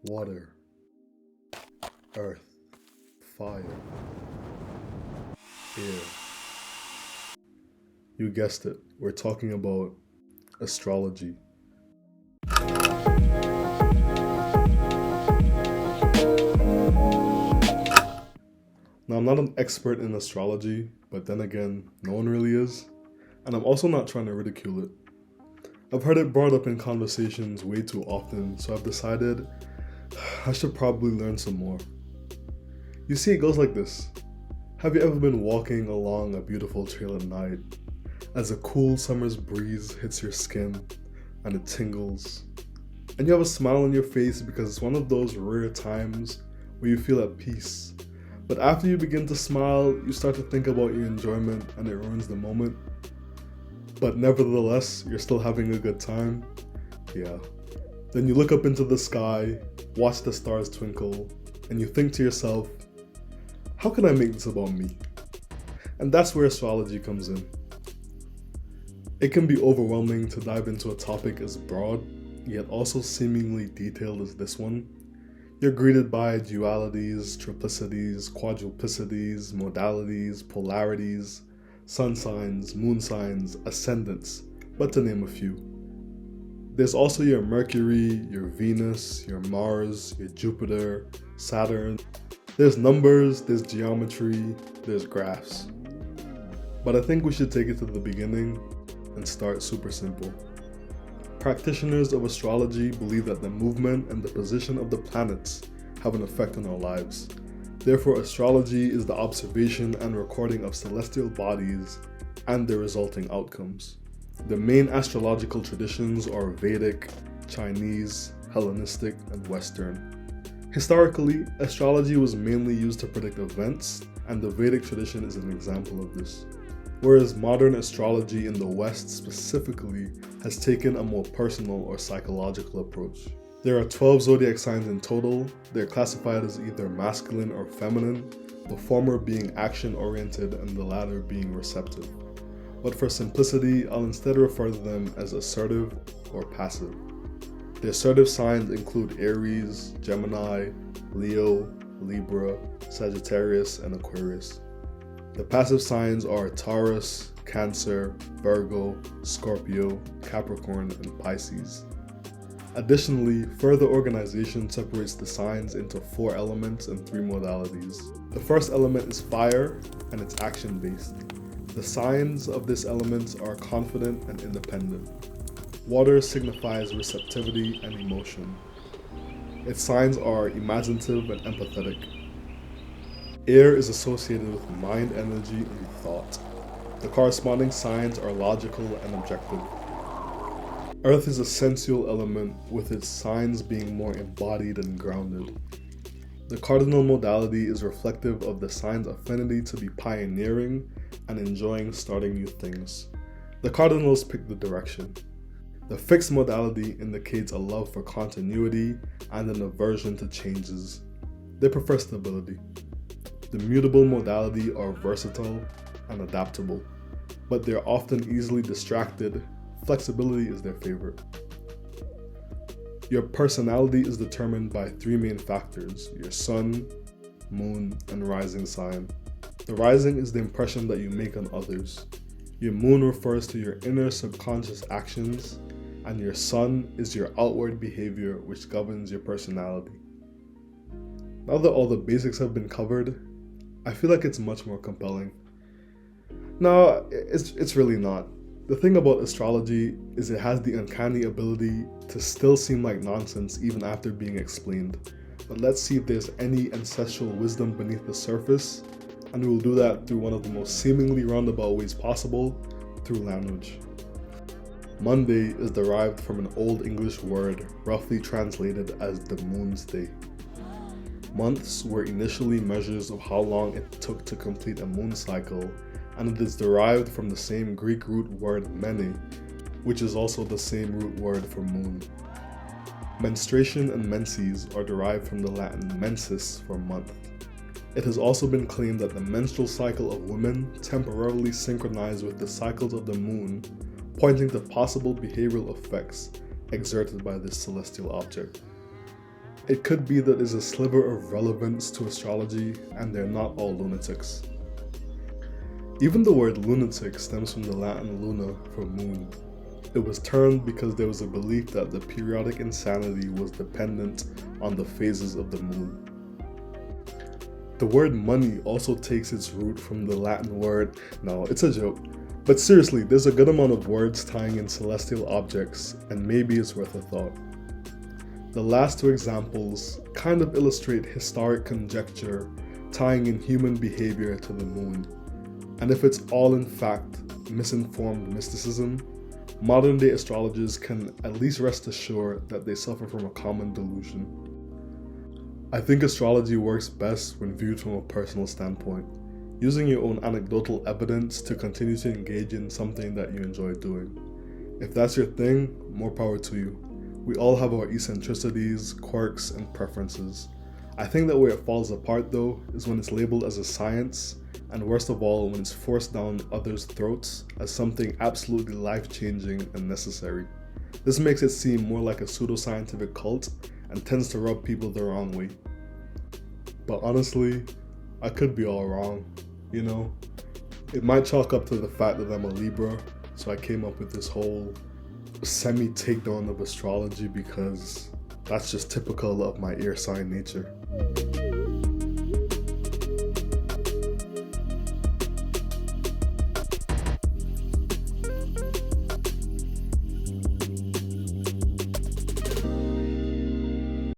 water, earth, fire, air. You guessed it, we're talking about astrology. Now, I'm not an expert in astrology, but then again, no one really is, and I'm also not trying to ridicule it. I've heard it brought up in conversations way too often, so I've decided I should probably learn some more. You see, it goes like this. Have you ever been walking along a beautiful trail at night as a cool summer's breeze hits your skin and it tingles, and you have a smile on your face because it's one of those rare times where you feel at peace? But after you begin to smile, you start to think about your enjoyment and it ruins the moment. But nevertheless, you're still having a good time. Yeah. Then you look up into the sky, watch the stars twinkle, and you think to yourself, how can I make this about me? And that's where astrology comes in. It can be overwhelming to dive into a topic as broad, yet also seemingly detailed as this one. You're greeted by dualities, triplicities, quadruplicities, modalities, polarities, sun signs, moon signs, ascendants, but to name a few. There's also your Mercury, your Venus, your Mars, your Jupiter, Saturn. There's numbers, there's geometry, there's graphs. But I think we should take it to the beginning and start super simple. Practitioners of astrology believe that the movement and the position of the planets have an effect on our lives. Therefore, astrology is the observation and recording of celestial bodies and their resulting outcomes. The main astrological traditions are Vedic, Chinese, Hellenistic, and Western. Historically, astrology was mainly used to predict events, and the Vedic tradition is an example of this. Whereas modern astrology in the West specifically has taken a more personal or psychological approach. There are 12 zodiac signs in total. They're classified as either masculine or feminine, the former being action-oriented and the latter being receptive. But for simplicity, I'll instead refer to them as assertive or passive. The assertive signs include Aries, Gemini, Leo, Libra, Sagittarius, and Aquarius. The passive signs are Taurus, Cancer, Virgo, Scorpio, Capricorn, and Pisces. Additionally, further organization separates the signs into 4 elements and 3 modalities. The first element is fire, and it's action-based. The signs of this element are confident and independent. Water signifies receptivity and emotion. Its signs are imaginative and empathetic. Air is associated with mind energy and thought. The corresponding signs are logical and objective. Earth is a sensual element, with its signs being more embodied and grounded. The cardinal modality is reflective of the sign's affinity to be pioneering and enjoying starting new things. The cardinals pick the direction. The fixed modality indicates a love for continuity and an aversion to changes. They prefer stability. The mutable modality are versatile and adaptable, but they're often easily distracted. Flexibility is their favorite. Your personality is determined by 3 main factors: your sun, moon, and rising sign. The rising is the impression that you make on others. Your moon refers to your inner subconscious actions, and your sun is your outward behavior, which governs your personality. Now that all the basics have been covered, I feel like it's much more compelling. No, it's really not. The thing about astrology is it has the uncanny ability to still seem like nonsense even after being explained. But let's see if there's any ancestral wisdom beneath the surface, and we will do that through one of the most seemingly roundabout ways possible, through language. Monday is derived from an Old English word roughly translated as the moon's day. Months were initially measures of how long it took to complete a moon cycle, and it is derived from the same Greek root word mene, which is also the same root word for moon. Menstruation and menses are derived from the Latin mensis for month. It has also been claimed that the menstrual cycle of women temporarily synchronized with the cycles of the moon, pointing to possible behavioral effects exerted by this celestial object. It could be that there's a sliver of relevance to astrology and they're not all lunatics. Even the word lunatic stems from the Latin luna for moon. It was termed because there was a belief that the periodic insanity was dependent on the phases of the moon. The word money also takes its root from the Latin word, no, it's a joke. But seriously, there's a good amount of words tying in celestial objects, and maybe it's worth a thought. The last two examples kind of illustrate historic conjecture tying in human behavior to the moon. And if it's all in fact misinformed mysticism, modern day astrologers can at least rest assured that they suffer from a common delusion. I think astrology works best when viewed from a personal standpoint, using your own anecdotal evidence to continue to engage in something that you enjoy doing. If that's your thing, more power to you. We all have our eccentricities, quirks, and preferences. I think that where it falls apart though is when it's labeled as a science, and worst of all when it's forced down others' throats as something absolutely life-changing and necessary. This makes it seem more like a pseudoscientific cult and tends to rub people the wrong way. But honestly, I could be all wrong, you know? It might chalk up to the fact that I'm a Libra, so I came up with this whole semi-takedown of astrology because that's just typical of my air sign nature.